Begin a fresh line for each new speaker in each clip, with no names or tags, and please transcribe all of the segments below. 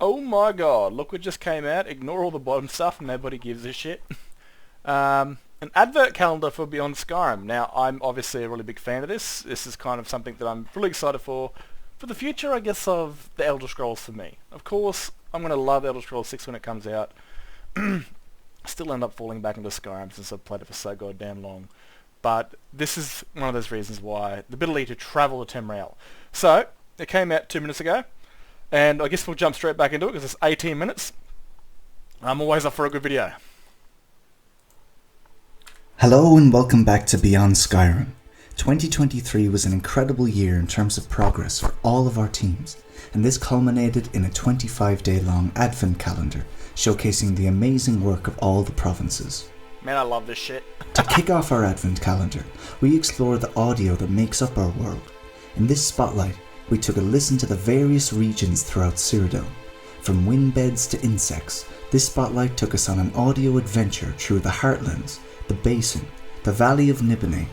Oh my god, look what just came out. Ignore all the bottom stuff, nobody gives a shit. An advert calendar for Beyond Skyrim. Now, I'm obviously a really big fan of this. This is kind of something that I'm really excited for the future, I guess, of the Elder Scrolls for me. Of course, I'm going to love Elder Scrolls 6 when it comes out. Still end up falling back into Skyrim since I've played it for so goddamn long. But this is one of those reasons why. The ability to travel to Tamriel. So, it came out 2 minutes ago. And I guess we'll jump straight back into it because it's 18 minutes. I'm always up for a good video.
Hello and welcome back to Beyond Skyrim. 2023 was an incredible year in terms of progress for all of our teams, and this culminated in a 25-day long advent calendar showcasing the amazing work of all the provinces.
Man, I love this shit.
To kick off our advent calendar, we explore the audio that makes up our world. In this spotlight, we took a listen to the various regions throughout Cyrodiil. From wind beds to insects, this spotlight took us on an audio adventure through the Heartlands, the Basin, the Valley of Nibene,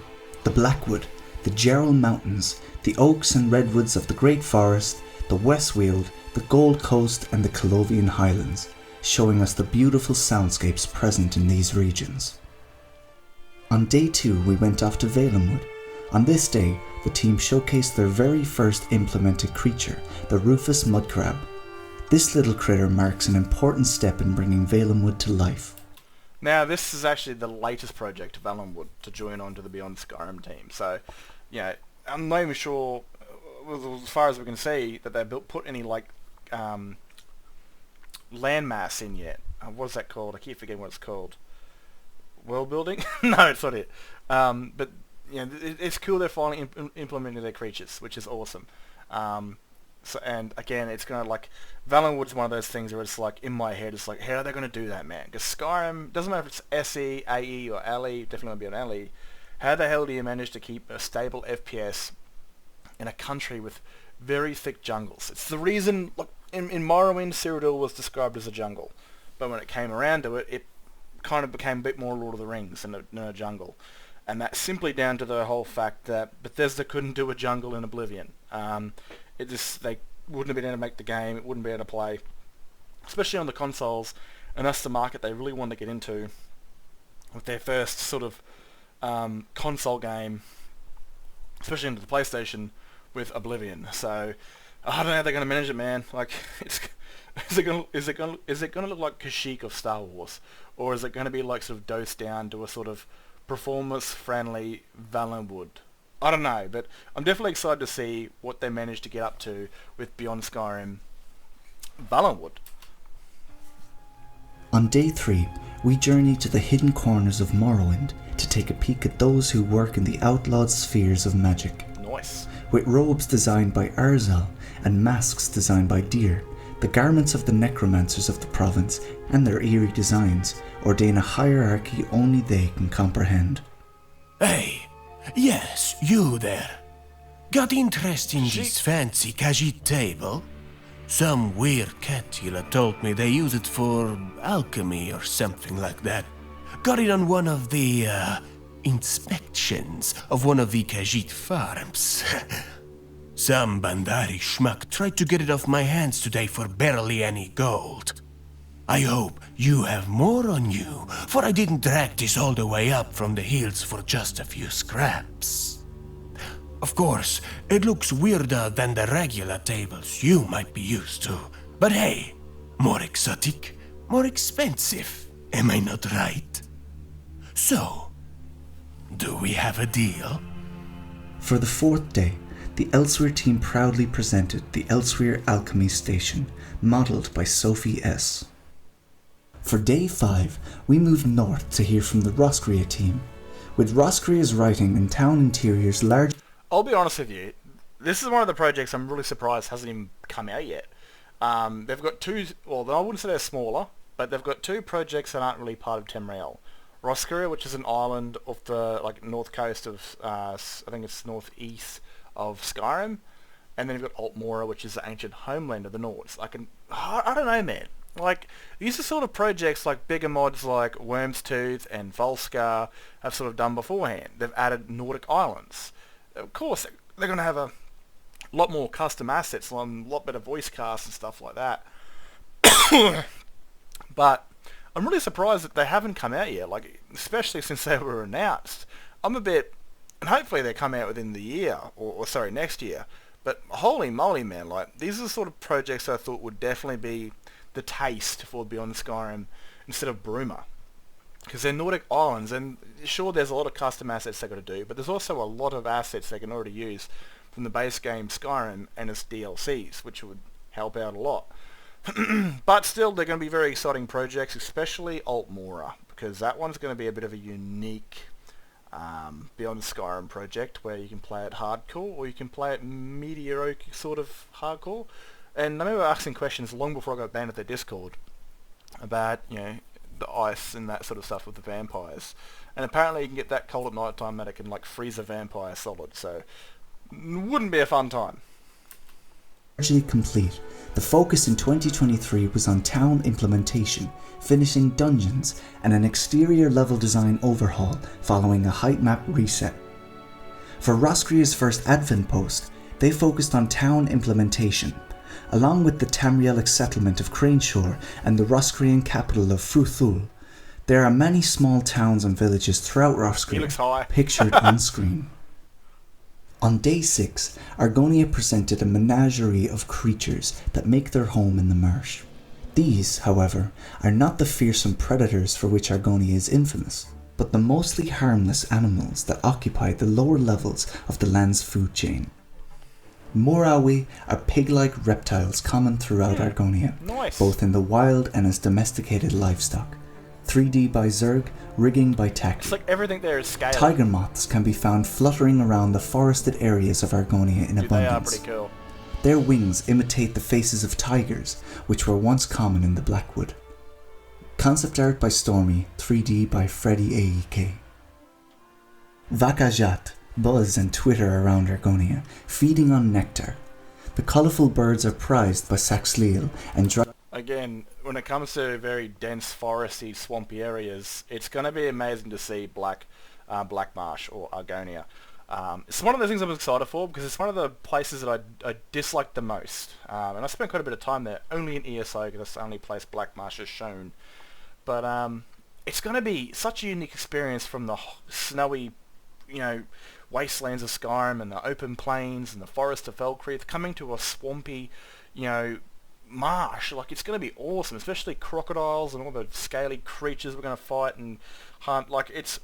the Blackwood, the Gerald Mountains, the oaks and redwoods of the Great Forest, the Westweald, the Gold Coast and the Colovian Highlands, showing us the beautiful soundscapes present in these regions. On day 2 we went off to Valenwood. On this day, the team showcased their very first implemented creature, the Rufous Mudcrab. This little critter marks an important step in bringing Valenwood to life.
Now, this is actually the latest project of Valenwood to join on to the Beyond Skyrim team. So, you know, I'm not even sure, as far as we can see, that they put any, like, landmass in yet. What's that called? I keep forgetting what it's called. World building? No, it's not it. But, you know, it's cool they're finally implementing their creatures, which is awesome. So, and again, it's going to, like, Valenwood's one of those things where it's like, in my head, it's like, how are they going to do that, man? Because Skyrim, doesn't matter if it's SE, AE, or LE, definitely going to be an LE, how the hell do you manage to keep a stable FPS in a country with very thick jungles? It's the reason, look, in Morrowind, Cyrodiil was described as a jungle, but when it came around to it, it kind of became a bit more Lord of the Rings than a jungle. And that's simply down to the whole fact that Bethesda couldn't do a jungle in Oblivion. They wouldn't have been able to make the game, it wouldn't be able to play, especially on the consoles, and that's the market they really wanted to get into with their first sort of console game, especially into the PlayStation, with Oblivion. So I don't know how they're going to manage it, man. Like, is it going to look like Kashyyyk of Star Wars, or is it going to be like sort of dosed down to a sort of performance-friendly Valenwood? I don't know, but I'm definitely excited to see what they manage to get up to with Beyond Skyrim Valenwood.
On day 3, we journeyed to the hidden corners of Morrowind to take a peek at those who work in the outlawed spheres of magic.
Nice.
With robes designed by Urzel and masks designed by Deer, the garments of the necromancers of the province and their eerie designs ordain a hierarchy only they can comprehend.
Hey, yes, you there. Got interest in this fancy Khajiit table? Some weird cat healer told me they use it for alchemy or something like that. Got it on one of the, inspections of one of the Khajiit farms. Some Bandari schmuck tried to get it off my hands today for barely any gold. I hope you have more on you, for I didn't drag this all the way up from the hills for just a few scraps. Of course, it looks weirder than the regular tables you might be used to, but hey, more exotic, more expensive, am I not right? So, do we have a deal?
For the 4th day, the Elsweyr team proudly presented the Elsweyr Alchemy Station, modelled by Sophie S. For day 5, we moved north to hear from the Roscrea team, with Roscrea's writing and town interiors large.
I'll be honest with you, this is one of the projects I'm really surprised hasn't even come out yet. They've got two, well, I wouldn't say they're smaller, but they've got two projects that aren't really part of Tamriel. Roscrea, which is an island off the north coast of, I think it's northeast of Skyrim, and then you've got Atmora, which is the ancient homeland of the Nords. I don't know, man. Like, these are sort of projects like bigger mods like Worm's Tooth and Volskar have sort of done beforehand. They've added Nordic islands. Of course, they're going to have a lot more custom assets, a lot better voice casts and stuff like that. But I'm really surprised that they haven't come out yet, like, especially since they were announced. I'm a bit... And hopefully they come out within the year, or sorry, next year. But holy moly, man, like, these are the sort of projects I thought would definitely be the taste for Beyond Skyrim instead of Bruma. Because they're Nordic islands, and sure, there's a lot of custom assets they've got to do, but there's also a lot of assets they can already use from the base game Skyrim and its DLCs, which would help out a lot. But still, they're going to be very exciting projects, especially Atmora, because that one's going to be a bit of a unique Beyond Skyrim project where you can play it hardcore or you can play it mediocre sort of hardcore. And I remember asking questions long before I got banned at their Discord about, you know, the ice and that sort of stuff with the vampires. And apparently you can get that cold at night time that it can like freeze a vampire solid, so wouldn't be a fun time.
Largely complete, the focus in 2023 was on town implementation, finishing dungeons, and an exterior level design overhaul following a height map reset. For Roscrea's first Advent post, they focused on town implementation, along with the Tamrielic settlement of Craneshore and the Roscrean capital of Fruthul. There are many small towns and villages throughout Roscrea pictured on screen. On day 6, Argonia presented a menagerie of creatures that make their home in the marsh. These, however, are not the fearsome predators for which Argonia is infamous, but the mostly harmless animals that occupy the lower levels of the land's food chain. Morrowind are pig-like reptiles common throughout Argonia, both in the wild and as domesticated livestock. 3D by Zerg, rigging by Taki.
It's like everything there is scaly.
Tiger moths can be found fluttering around the forested areas of Argonia in abundance.
They are pretty cool.
Their wings imitate the faces of tigers, which were once common in the Blackwood. Concept art by Stormy, 3D by Freddy AEK. Vakajat buzz and twitter around Argonia, feeding on nectar. The colourful birds are prized by Saxleal and
Again, when it comes to very dense, foresty, swampy areas, it's going to be amazing to see Black Marsh or Argonia. It's one of the things I'm excited for because it's one of the places that I dislike the most. And I spent quite a bit of time there, only in ESO because that's the only place Black Marsh is shown. But it's going to be such a unique experience from the snowy, you know, wastelands of Skyrim and the open plains and the forest of Felcreath coming to a swampy, you know, marsh. Like, it's going to be awesome, especially crocodiles and all the scaly creatures we're going to fight and hunt. Like, it's...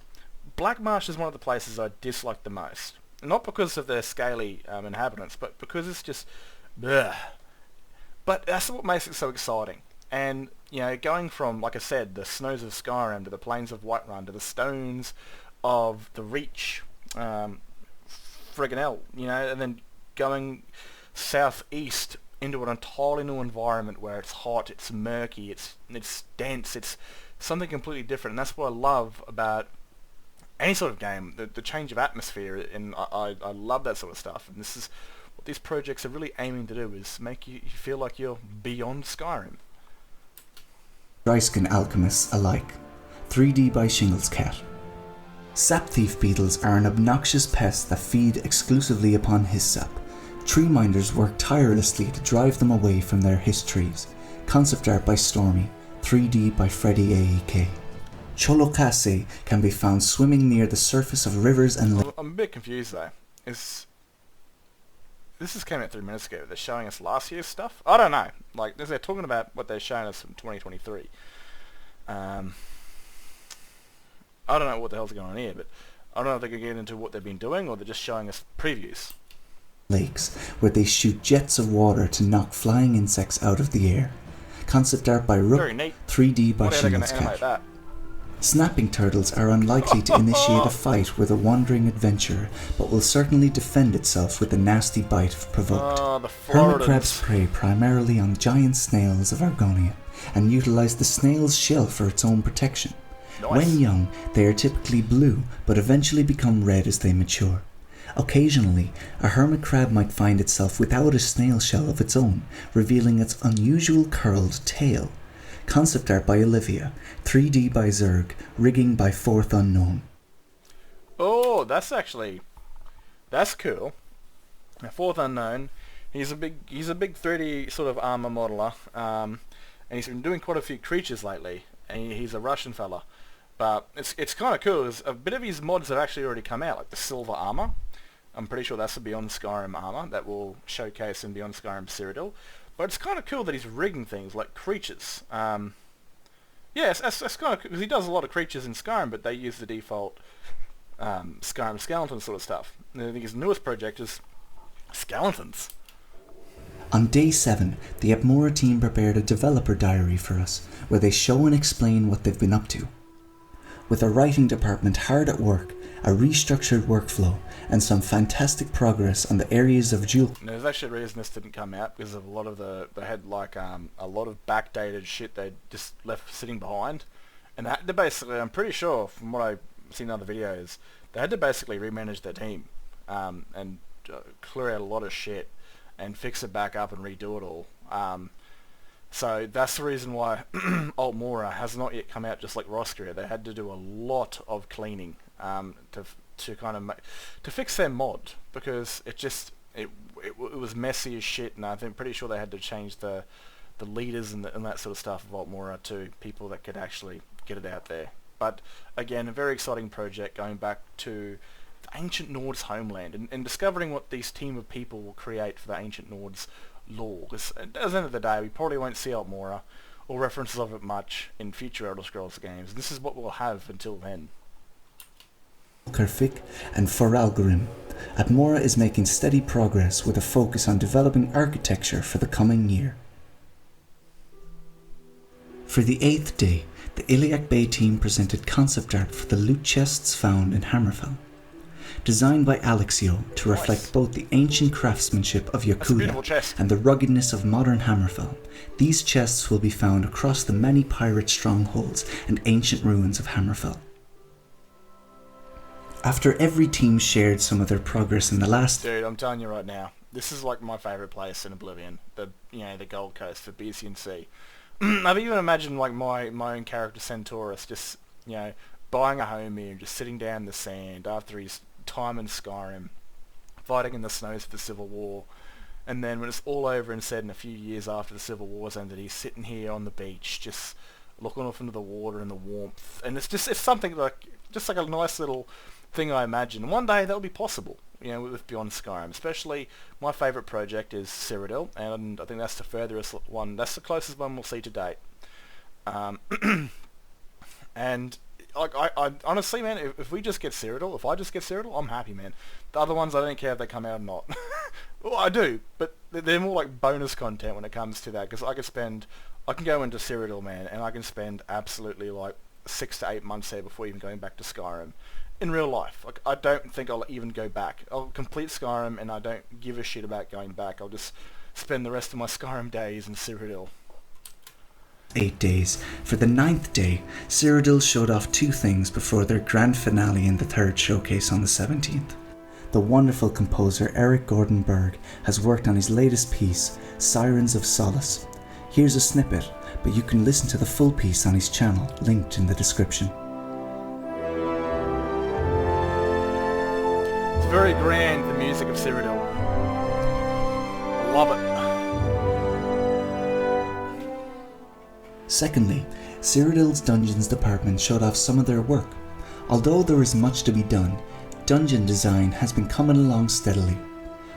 Black Marsh is one of the places I dislike the most. Not because of their scaly inhabitants, but because it's just... Bleh. But that's what makes it so exciting. And, you know, going from, like I said, the snows of Skyrim to the plains of Whiterun to the stones of the Reach, friggin' hell, you know, and then going southeast into an entirely new environment where it's hot, it's murky, it's dense, it's something completely different. And that's what I love about any sort of game, the change of atmosphere, and I love that sort of stuff. And this is what these projects are really aiming to do, is make you feel like you're beyond Skyrim.
Dryskin alchemists alike. 3D by Shingles Cat. Sap thief beetles are an obnoxious pest that feed exclusively upon his sap. Tree minders work tirelessly to drive them away from their hiss trees. Concept art by Stormy, 3D by Freddy AEK. Cholocase can be found swimming near the surface of rivers and lakes.
I'm a bit confused though. This just came out 3 minutes ago. They're showing us last year's stuff? I don't know. Like, they're talking about what they're showing us from 2023. I don't know what the hell's going on here, but I don't know if they can get into what they've been doing or they're just showing us previews.
Lakes, where they shoot jets of water to knock flying insects out of the air. Concept art by Rook, 3D by Shingles Cat. Snapping turtles are unlikely to initiate a fight with a wandering adventurer, but will certainly defend itself with a nasty bite if provoked. Hermit crabs prey primarily on giant snails of Argonia, and utilize the snail's shell for its own protection.
Nice.
When young, they are typically blue, but eventually become red as they mature. Occasionally, a hermit crab might find itself without a snail shell of its own, revealing its unusual curled tail. Concept art by Olivia, 3D by Zerg, rigging by Fourth Unknown.
Oh, that's cool. Now, Fourth Unknown, he's a big 3D sort of armor modeler, and he's been doing quite a few creatures lately, and he's a Russian fella. But it's kind of cool, because a bit of his mods have actually already come out, like the silver armor. I'm pretty sure that's the Beyond Skyrim armor that will showcase in Beyond Skyrim Cyrodiil. But it's kind of cool that he's rigging things like creatures. Yes, that's kind of cool, because he does a lot of creatures in Skyrim, but they use the default Skyrim skeleton sort of stuff. And I think his newest project is skeletons.
On day 7, the Atmora team prepared a developer diary for us, where they show and explain what they've been up to. With a writing department hard at work, a restructured workflow, and some fantastic progress on the areas of dual...
Now, there's actually a reason this didn't come out, because of a lot of they had like a lot of backdated shit they just left sitting behind, and they had to basically, I'm pretty sure from what I've seen in other videos, they had to basically remanage their team, and clear out a lot of shit, and fix it back up and redo it all. So that's the reason why Atmora has not yet come out, just like Roscrea. They had to do a lot of cleaning to kind of to fix their mod, because it was messy as shit, and I'm pretty sure they had to change the leaders and that sort of stuff of Atmora to people that could actually get it out there. But again, a very exciting project going back to the ancient Nords homeland, and discovering what these team of people will create for the ancient Nords lore. Because at the end of the day, we probably won't see Atmora or references of it much in future Elder Scrolls games. This is what we'll have until then.
Kerfik and Foralgrim, Atmora is making steady progress with a focus on developing architecture for the coming year. For the 8th day, the Iliac Bay team presented concept art for the loot chests found in Hammerfell. Designed by Alexio to reflect both the ancient craftsmanship of Yakuza and the ruggedness of modern Hammerfell, these chests will be found across the many pirate strongholds and ancient ruins of Hammerfell. After every team shared some of their progress in the last...
Dude, I'm telling you right now, this is like my favourite place in Oblivion, the Gold Coast, the BC&C. I've even imagined like my own character Centaurus just, buying a home here and just sitting down in the sand after his time in Skyrim, fighting in the snows of the Civil War, and then when it's all over and said in a few years after the Civil War's ended, he's sitting here on the beach just looking off into the water and the warmth, and it's something like, just like a nice little thing I imagine. One day that'll be possible, with Beyond Skyrim. Especially my favourite project is Cyrodiil, and I think that's the furthest one, that's the closest one we'll see to date. And like I honestly, man, if we just get Cyrodiil, if I just get Cyrodiil, I'm happy, man. The other ones I don't care if they come out or not. Well, I do, but they're more like bonus content when it comes to that, because I can go into Cyrodiil, man, and I can spend absolutely like 6 to 8 months there before even going back to Skyrim. In real life, like, I don't think I'll even go back. I'll complete Skyrim and I don't give a shit about going back. I'll just spend the rest of my Skyrim days in Cyrodiil.
8 days. For the 9th day, Cyrodiil showed off 2 things before their grand finale in the 3rd showcase on the 17th. The wonderful composer Eric Gordon Berg has worked on his latest piece, Sirens of Solace. Here's a snippet, but you can listen to the full piece on his channel, linked in the description.
Very grand, the music of Cyrodiil. Love it.
Secondly, Cyrodiil's Dungeons department showed off some of their work. Although there is much to be done, dungeon design has been coming along steadily.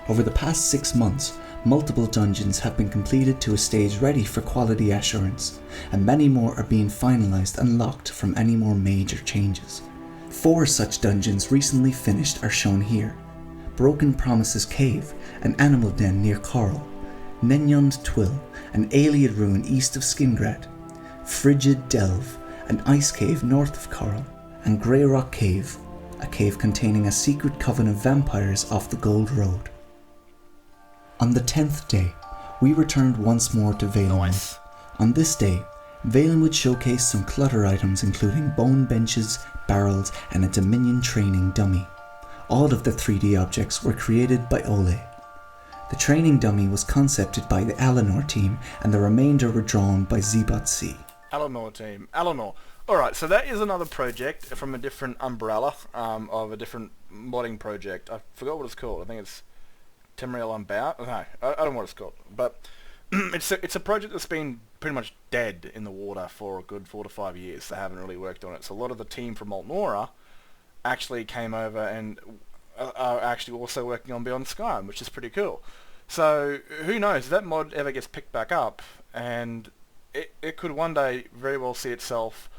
Over the past 6 months, multiple dungeons have been completed to a stage ready for quality assurance, and many more are being finalised and locked from any more major changes. 4 such dungeons recently finished are shown here: Broken Promises Cave, an animal den near Coral; Nenyond Twill, an Aeliad ruin east of Skingrad; Frigid Delve, an ice cave north of Coral; and Grey Rock Cave, a cave containing a secret coven of vampires off the Gold Road. On the 10th day, we returned once more to Valenwood.
Nice.
On this day, Valenwood showcased some clutter items including bone benches, barrels, and a Dominion training dummy. All of the 3D objects were created by Ole. The training dummy was concepted by the Alanor team, and the remainder were drawn by Zbot-C.
Alanor team. Alanor. Alright, so that is another project from a different umbrella of a different modding project. I forgot what it's called. I think it's Temeriel Unbound. No, I don't know what it's called. But it's a project that's been pretty much dead in the water for a good 4 to 5 years. They haven't really worked on it. So a lot of the team from Atmora actually came over and are actually also working on Beyond Skyrim, which is pretty cool. So who knows, if that mod ever gets picked back up, and it could one day very well see itself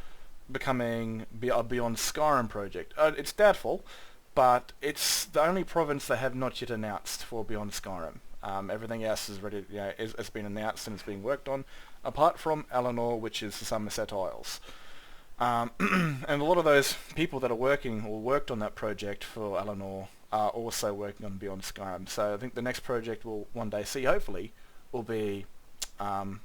becoming a Beyond Skyrim project. It's doubtful, but it's the only province they have not yet announced for Beyond Skyrim. Everything else is ready, has been announced and is being worked on, apart from Eleanor, which is the Somerset Isles. And a lot of those people that are working or worked on that project for Eleanor are also working on Beyond Skyrim. So I think the next project we'll one day see, hopefully, will be the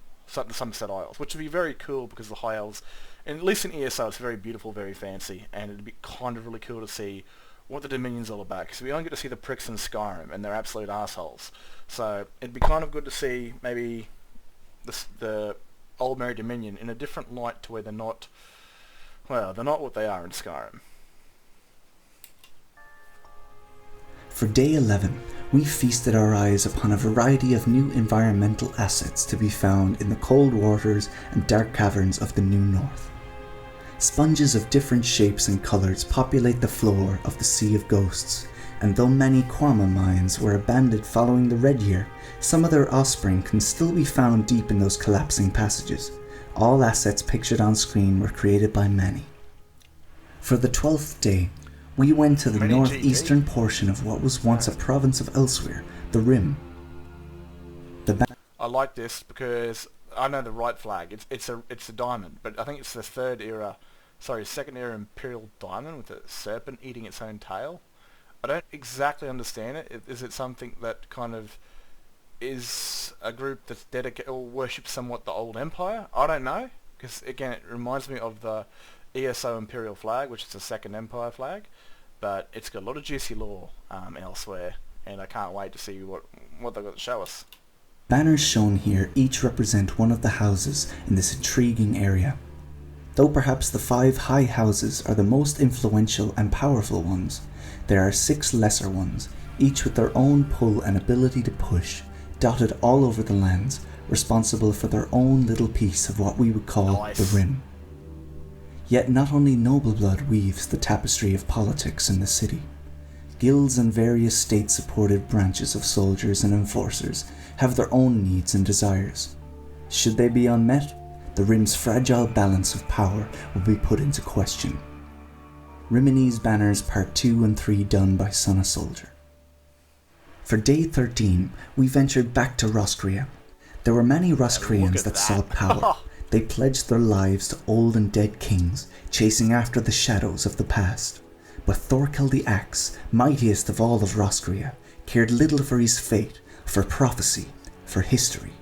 Somerset Isles, which would be very cool because the High Elves, and at least in ESO, it's very beautiful, very fancy, and it'd be kind of really cool to see what the Dominion's all about, because we only get to see the pricks in Skyrim, and they're absolute assholes. So it'd be kind of good to see maybe the Old Merry Dominion in a different light to where they're not what they are in Skyrim.
For day 11, we feasted our eyes upon a variety of new environmental assets to be found in the cold waters and dark caverns of the New North. Sponges of different shapes and colours populate the floor of the Sea of Ghosts, and though many Quama mines were abandoned following the Red Year, some of their offspring can still be found deep in those collapsing passages. All assets pictured on screen were created by Manny. For the 12th day, we went to the northeastern portion of what was once a province of Elsweyr, the Rim.
I like this because I know the right flag. It's a diamond, but I think it's the second era Imperial diamond with a serpent eating its own tail. I don't exactly understand it. Is it something that kind of is a group that's dedicated or worships somewhat the old empire? I don't know, because again, it reminds me of the ESO Imperial flag, which is the second empire flag, but it's got a lot of juicy lore elsewhere, and I can't wait to see what they've got to show us.
Banners shown here each represent one of the houses in this intriguing area. Though perhaps the 5 high houses are the most influential and powerful ones, there are 6 lesser ones, each with their own pull and ability to push, dotted all over the lands, responsible for their own little piece of what we would call the Rim. Yet not only noble blood weaves the tapestry of politics in the city. Guilds and various state-supported branches of soldiers and enforcers have their own needs and desires. Should they be unmet, the Rim's fragile balance of power will be put into question. Rimini's Banners Part 2 and 3 done by Son of Soldier. For day 13, we ventured back to Roscrea. There were many Roscreans that sought power. They pledged their lives to old and dead kings, chasing after the shadows of the past. But Thorkel the Axe, mightiest of all of Roscrea, cared little for his fate, for prophecy, for history.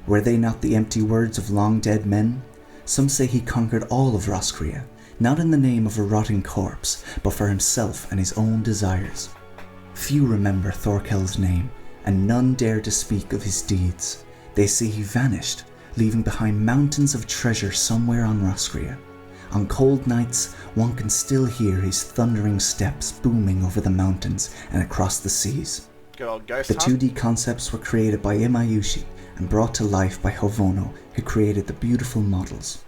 Were they not the empty words of long-dead men? Some say he conquered all of Roscrea, not in the name of a rotting corpse, but for himself and his own desires. Few remember Thorkel's name, and none dare to speak of his deeds. They say he vanished, leaving behind mountains of treasure somewhere on Roscrea. On cold nights, one can still hear his thundering steps booming over the mountains and across the seas.
Good old ghost
The
hunt.
2D concepts were created by Imayushi and brought to life by Hovono, who created the beautiful models.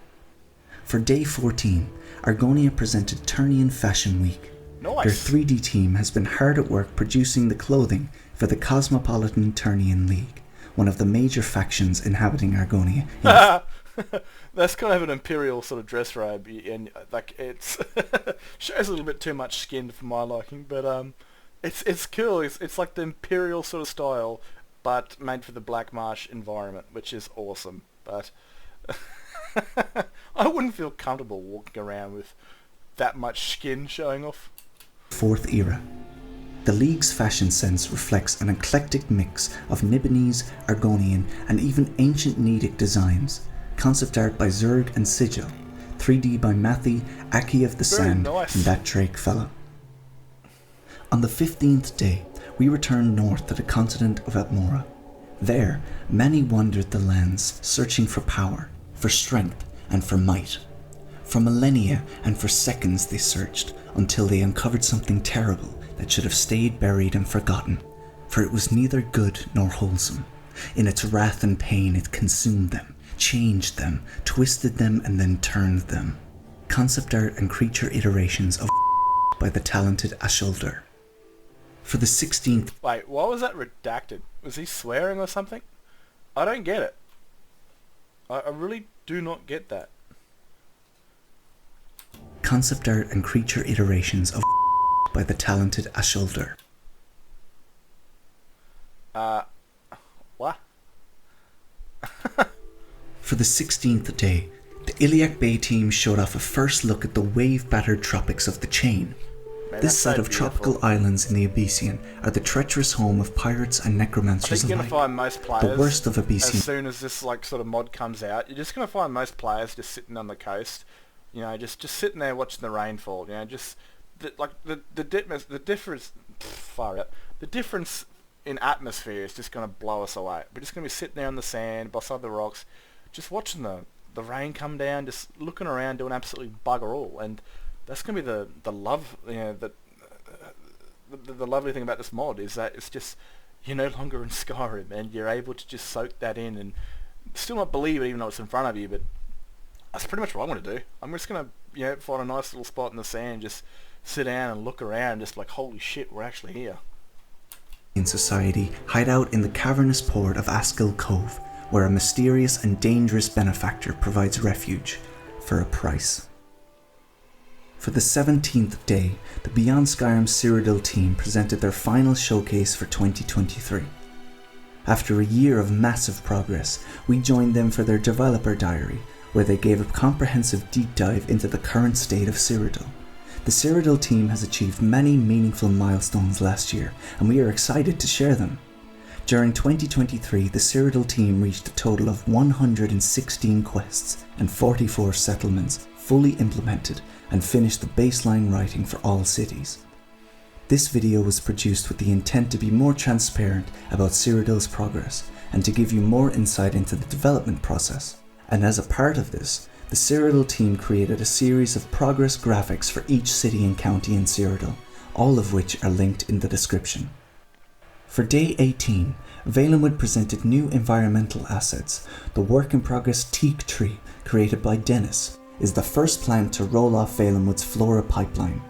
For day 14, Argonia presented Turnian Fashion Week.
Nice.
Their 3D team has been hard at work producing the clothing for the Cosmopolitan Turnian League, one of the major factions inhabiting Argonia.
That's kind of an imperial sort of dress robe, and like it's shows a little bit too much skin for my liking, but it's cool. It's like the imperial sort of style, but made for the Black Marsh environment, which is awesome. But I wouldn't feel comfortable walking around with that much skin showing off.
4th era. The League's fashion sense reflects an eclectic mix of Nibonese, Argonian, and even ancient Nedic designs. Concept art by Zerg and Sigil, 3D by Matthew, Aki of the Sand,
nice.
and that Drake fellow. On the 15th day, we returned north to the continent of Atmora. There, many wandered the lands, searching for power, for strength, and for might. For millennia and for seconds they searched, until they uncovered something terrible that should have stayed buried and forgotten, for it was neither good nor wholesome. In its wrath and pain it consumed them, changed them, twisted them, and then turned them. Concept art and creature iterations of by the talented Ashulder. For the 16th...
Wait, why was that redacted? Was he swearing or something? I don't get it. I really do not get that.
Concept art and creature iterations of by the talented Ashulder.
What?
For the 16th day, the Iliac Bay team showed off a first look at the wave-battered tropics of the Chain.
Man,
This set
so
of
beautiful.
tropical islands in the Abyssian are the treacherous home of pirates and
I
necromancers
think you're
alike.
going to find most players,
The worst of
as
Abyssian
soon as this like sort of mod comes out, you're just going to find most players just sitting on the coast, you know, just sitting there watching the rainfall, you know, just the difference, far out, the difference in atmosphere is just going to blow us away. We're just going to be sitting there on the sand, beside the rocks, just watching the rain come down, just looking around, doing absolutely bugger all, and that's going to be the love, you know, the lovely thing about this mod is that it's just, you're no longer in Skyrim and you're able to just soak that in and still not believe it even though it's in front of you, but that's pretty much what I'm going to do. I'm just going to, you know, find a nice little spot in the sand, just sit down and look around, just like, holy shit, we're actually here.
in society hide out in the cavernous port of Askill Cove, where a mysterious and dangerous benefactor provides refuge for a price. For the 17th day, the Beyond Skyrim Cyrodiil team presented their final showcase for 2023. After a year of massive progress, we joined them for their developer diary, where they gave a comprehensive deep dive into the current state of Cyrodiil. The Cyrodiil team has achieved many meaningful milestones last year, and we are excited to share them. During 2023, the Cyrodiil team reached a total of 116 quests and 44 settlements fully implemented and finished the baseline writing for all cities. This video was produced with the intent to be more transparent about Cyrodiil's progress and to give you more insight into the development process. And as a part of this, the Cyrodiil team created a series of progress graphics for each city and county in Cyrodiil, all of which are linked in the description. For day 18, Valenwood presented new environmental assets. The work-in-progress teak tree, created by Dennis, is the first plant to roll off Valenwood's flora pipeline.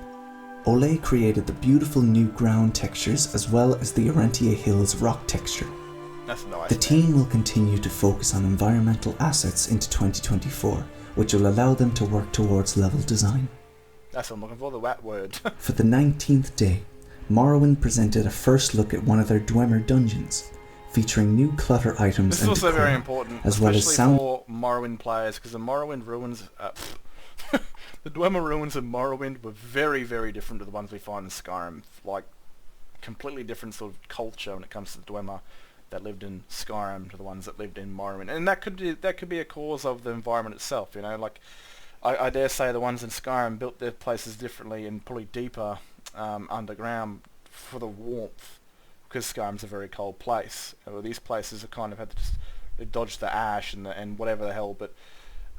Ole created the beautiful new ground textures as well as the Orentia Hills rock texture.
That's nice.
The team will continue to focus on environmental assets into 2024, which will allow them to work towards level design.
That's what I'm looking for, the wet word.
For the 19th day, Morrowind presented a first look at one of their Dwemer dungeons, featuring new clutter items
This is
and
also
decor,
very important,
as well as
especially
sound.
for Morrowind players, because the Morrowind ruins, the Dwemer ruins of Morrowind were very, very different to the ones we find in Skyrim. Like, completely different sort of culture when it comes to the Dwemer that lived in Skyrim to the ones that lived in Morrowind, and that could be a cause of the environment itself. You know, like I dare say the ones in Skyrim built their places differently and probably deeper underground for the warmth, because Skyrim's a very cold place. These places have kind of had to just dodge the ash and whatever the hell, but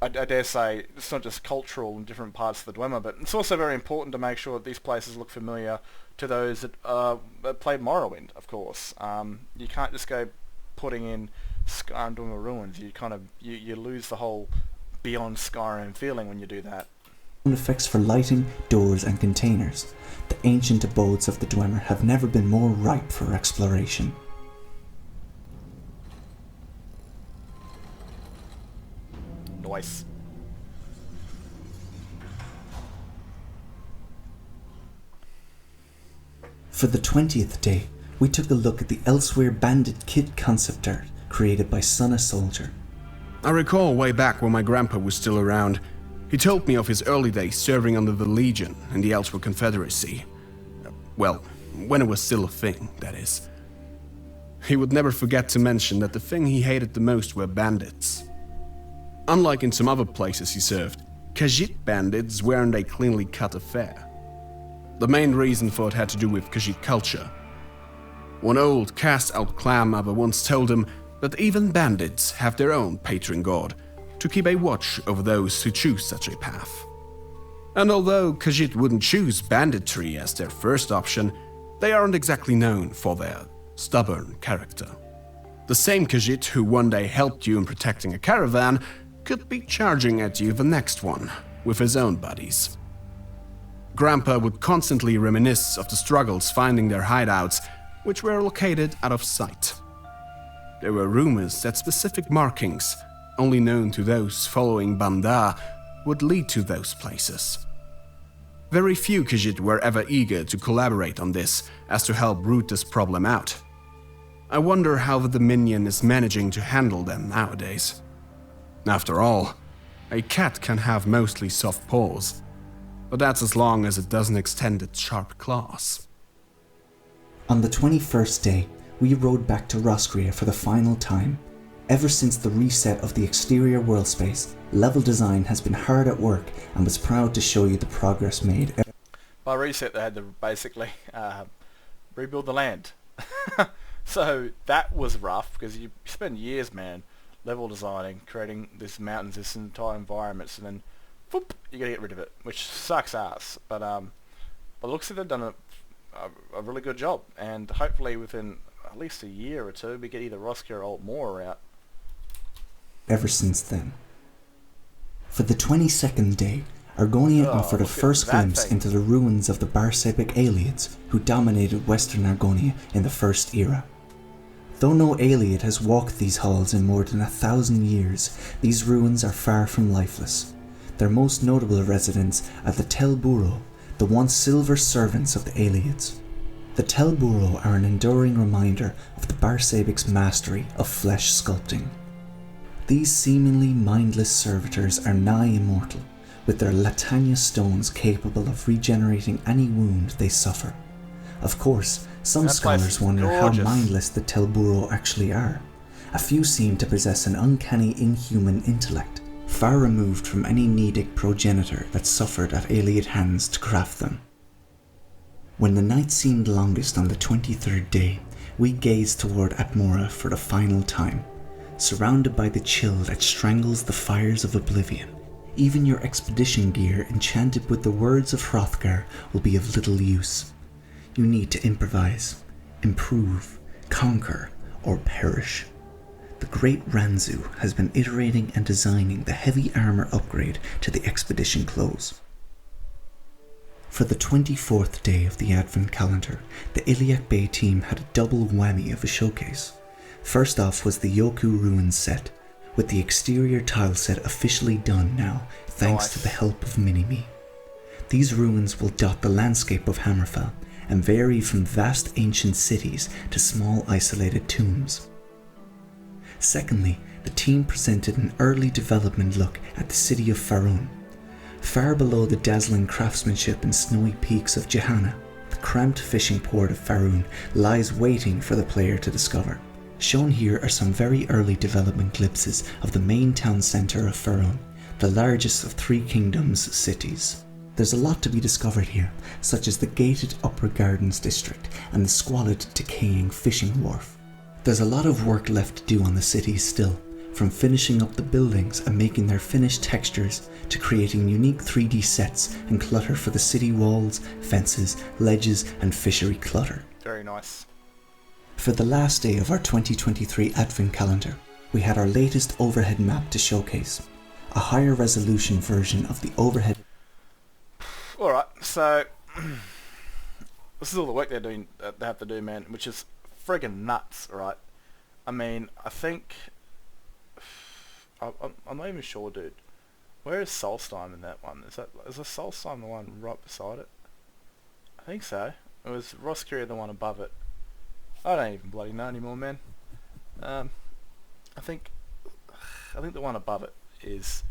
I dare say it's not just cultural in different parts of the Dwemer, but it's also very important to make sure that these places look familiar to those that played Morrowind, of course. You can't just go putting in Skyrim Dwemer ruins. You lose the whole Beyond Skyrim feeling when you do that.
Effects for lighting, doors and containers. The ancient abodes of the Dwemer have never been more ripe for exploration.
Nice.
For the 20th day, we took a look at the Elsweyr Bandit Kit concept art created by Sunna Soldier.
I recall way back when my grandpa was still around, he told me of his early days serving under the Legion in the Elsweyr Confederacy. Well, when it was still a thing, that is. He would never forget to mention that the thing he hated the most were bandits. Unlike in some other places he served, Khajiit bandits weren't a cleanly cut affair. The main reason for it had to do with Khajiit culture. One old cast-out clan mother once told him that even bandits have their own patron god to keep a watch over those who choose such a path. And although Khajiit wouldn't choose banditry as their first option, they aren't exactly known for their stubborn character. The same Khajiit who one day helped you in protecting a caravan could be charging at you the next one, with his own buddies. Grandpa would constantly reminisce of the struggles finding their hideouts, which were located out of sight. There were rumors that specific markings, only known to those following Banda, would lead to those places. Very few Khajiit were ever eager to collaborate on this as to help root this problem out. I wonder how the Dominion is managing to handle them nowadays. After all, a cat can have mostly soft paws, but that's as long as it doesn't extend its sharp claws.
On the 21st day, we rode back to Roscrea for the final time. Ever since the reset of the exterior world space, level design has been hard at work and was proud to show you the progress made.
By reset, they had to basically rebuild the land. So that was rough, because you spend years, man, level designing, creating these mountains, this entire environments, and then, whoop, you gotta get rid of it, which sucks ass. But looks like they've done a really good job, and hopefully within at least a year or two, we get either Roscrea or Atmora out.
Ever since then. For the 22nd day, Argonia offered a first glimpse into the ruins of the Barsebic Aelids who dominated Western Argonia in the First Era. Though no Aelid has walked these halls in more than 1,000 years, these ruins are far from lifeless. Their most notable residents are the Tel Buro, the once silver servants of the Aelids. The Tel Buro are an enduring reminder of the Barsabic's mastery of flesh sculpting. These seemingly mindless servitors are nigh immortal, with their Latanya stones capable of regenerating any wound they suffer. Of course, some scholars wonder how mindless the Tel Buro actually are. A few seem to possess an uncanny inhuman intellect, far removed from any Nedic progenitor that suffered at Aelid hands to craft them. When the night seemed longest on the 23rd day, we gazed toward Atmora for the final time. Surrounded by the chill that strangles the fires of oblivion, even your expedition gear enchanted with the words of Hrothgar will be of little use. You need to improvise, improve, conquer, or perish. The great Ranzu has been iterating and designing the heavy armor upgrade to the expedition clothes. For the 24th day of the Advent calendar, the Iliac Bay team had a double whammy of a showcase. First off was the Yoku Ruins set, with the exterior tile set officially done now, thanks to the help of Mini-Me. These ruins will dot the landscape of Hammerfell, and vary from vast ancient cities to small isolated tombs. Secondly, the team presented an early development look at the city of Faerun. Far below the dazzling craftsmanship and snowy peaks of Johanna, the cramped fishing port of Faerun lies waiting for the player to discover. Shown here are some very early development glimpses of the main town centre of Faerun, the largest of Three Kingdoms cities. There's a lot to be discovered here, such as the gated Upper Gardens district and the squalid, decaying fishing wharf. There's a lot of work left to do on the city still, from finishing up the buildings and making their finished textures to creating unique 3D sets and clutter for the city walls, fences, ledges and fishery clutter.
Very nice.
For the last day of our 2023 Advent calendar, we had our latest overhead map to showcase, a higher resolution version of the overhead.
Alright, so this is all the work they have to do, man, which is friggin' nuts, right? I mean, I think I'm not even sure, dude. Where is Solstheim in that one? Is the Solstheim the one right beside it? I think so. It was Roscrea the one above it. I don't even bloody know anymore, man. I think the one above it is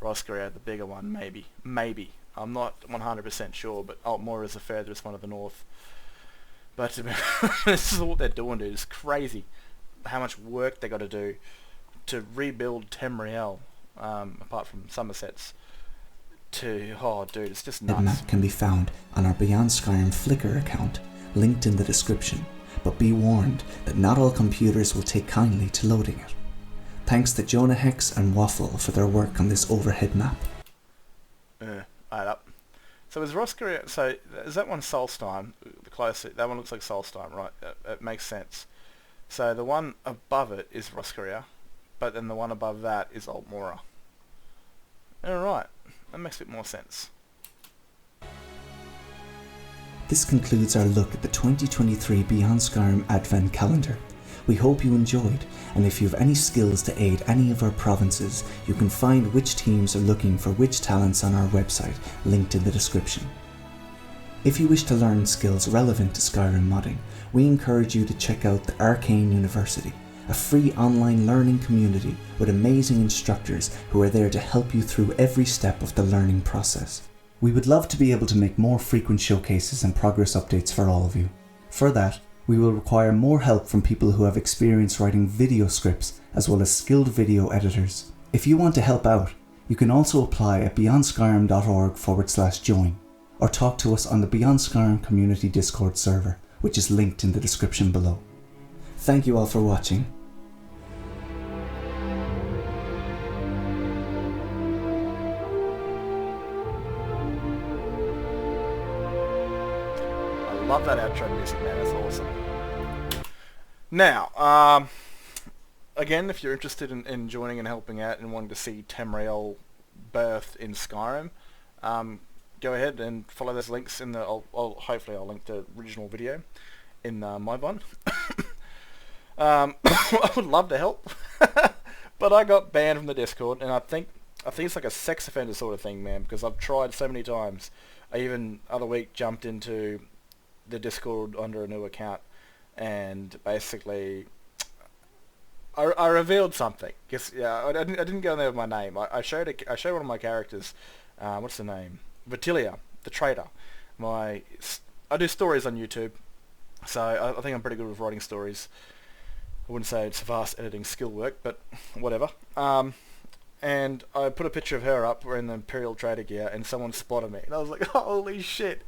Roscrea, the bigger one, maybe. I'm not 100% sure, but Atmora is the furthest one of the north. But this is what they're doing, dude. It's crazy how much work they got to do to rebuild Tamriel, apart from Somerset's. Oh, dude, it's just nuts.
The map can be found on our Beyond Skyrim Flickr account, linked in the description. But be warned that not all computers will take kindly to loading it. Thanks to Jonah Hex and Waffle for their work on this overhead map.
Add up. So is Roscrea, is that one Solstheim? The closest, that one looks like Solstheim, right? It makes sense. So the one above it is Roscrea, but then the one above that is Atmora. Alright, that makes a bit more sense.
This concludes our look at the 2023 Beyond Skyrim Advent Calendar. We hope you enjoyed, and if you have any skills to aid any of our provinces, you can find which teams are looking for which talents on our website, linked in the description. If you wish to learn skills relevant to Skyrim modding, we encourage you to check out the Arcane University, a free online learning community with amazing instructors who are there to help you through every step of the learning process. We would love to be able to make more frequent showcases and progress updates for all of you. For that, we will require more help from people who have experience writing video scripts as well as skilled video editors. If you want to help out, you can also apply at beyondskyrim.org/join or talk to us on the Beyond Skyrim Community Discord server, which is linked in the description below. Thank you all for watching.
I love that outro music, man. That's awesome. Now, again, if you're interested in joining and helping out and wanting to see Tamriel birthed in Skyrim, go ahead and follow those links in the. Hopefully I'll link the original video in my one. I would love to help, but I got banned from the Discord, and I think it's like a sex offender sort of thing, man. Because I've tried so many times. I even other week jumped into the Discord under a new account, and basically I revealed something. Guess yeah, I didn't go in there with my name. I showed one of my characters. What's the name? Vitilia, the trader. I do stories on YouTube, so I think I'm pretty good with writing stories. I wouldn't say it's vast editing skill work, but whatever. And I put a picture of her up wearing the Imperial Trader gear, and someone spotted me, and I was like, holy shit!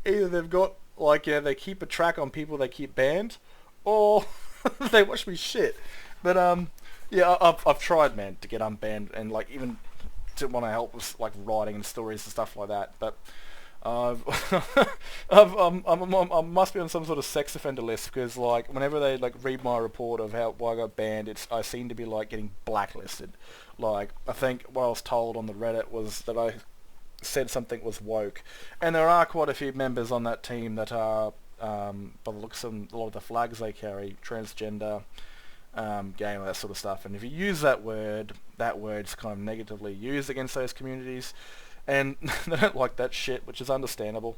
Either they've got they keep a track on people they keep banned, or they watch me shit. But yeah, I've tried, man, to get unbanned, and like even to want to help with like writing and stories and stuff like that. But I must be on some sort of sex offender list, because like whenever they like read my report of why I got banned, I seem to be like getting blacklisted. Like I think what I was told on the Reddit was that I said something was woke, and there are quite a few members on that team that are, by the looks of a lot of the flags they carry, transgender, gay, and that sort of stuff. And if you use that word's kind of negatively used against those communities, and they don't like that shit, which is understandable.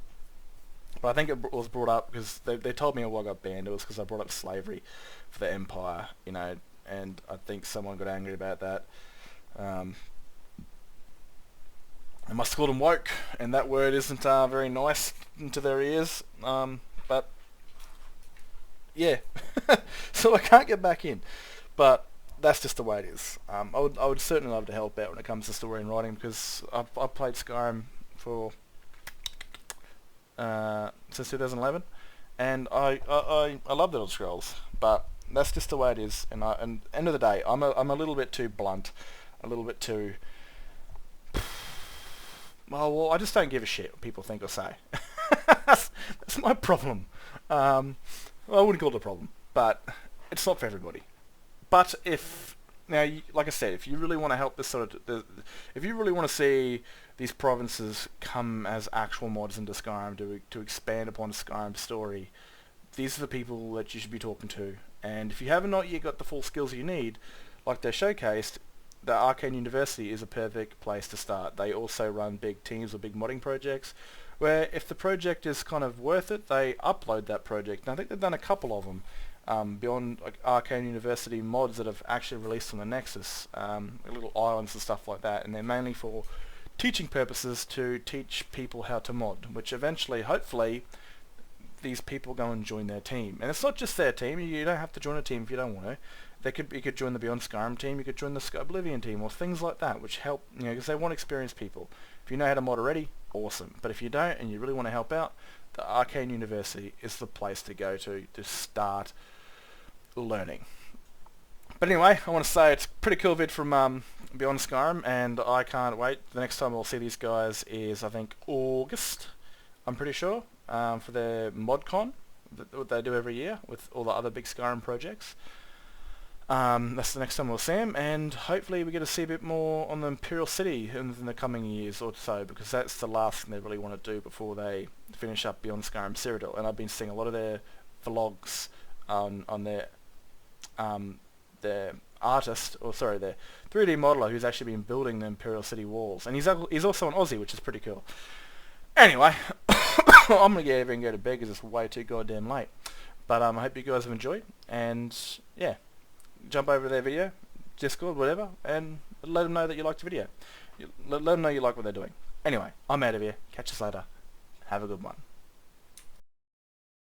But I think it was brought up because they told me why I got banned. It was because I brought up slavery for the Empire, and I think someone got angry about that. I must have called them woke, and that word isn't very nice into their ears. But yeah, so I can't get back in. But that's just the way it is. I would certainly love to help out when it comes to story and writing, because I've played Skyrim for since 2011, and I love the Elder Scrolls, but that's just the way it is. And end of the day, I'm a little bit too blunt, a little bit too. Well, I just don't give a shit what people think or say. that's my problem. I wouldn't call it a problem, but it's not for everybody. But like I said, if you really want to help this if you really want to see these provinces come as actual mods into Skyrim to expand upon Skyrim's story, these are the people that you should be talking to. And if you haven't not yet got the full skills you need, like they're showcased, the Arcane University is a perfect place to start. They also run big teams or big modding projects, where if the project is kind of worth it, they upload that project. And I think they've done a couple of them. Beyond like Arcane University mods that have actually released on the Nexus, little islands and stuff like that, and they're mainly for teaching purposes to teach people how to mod, which eventually, hopefully, these people go and join their team. And it's not just their team, you don't have to join a team if you don't want to. You could join the Beyond Skyrim team, you could join the Oblivion team, or things like that, which help, because they want experienced people. If you know how to mod already, awesome. But if you don't, and you really want to help out, the Arcane University is the place to go to start learning. But anyway, I want to say it's a pretty cool vid from Beyond Skyrim, and I can't wait. The next time we'll see these guys is, I think, August, I'm pretty sure, for their ModCon, what they do every year with all the other big Skyrim projects. That's the next time we'll see him, and hopefully we get to see a bit more on the Imperial City in the coming years or so, because that's the last thing they really want to do before they finish up Beyond Skyrim Cyrodiil. And I've been seeing a lot of their vlogs on their artist, or sorry, their 3D modeler who's actually been building the Imperial City walls, and he's also an Aussie, which is pretty cool. Anyway, I'm gonna get over and go to bed because it's way too goddamn late. But I hope you guys have enjoyed, and yeah, jump over to their video, Discord, whatever, and let them know that you liked the video. Let them know you like what they're doing. Anyway, I'm out of here. Catch us later. Have a good one.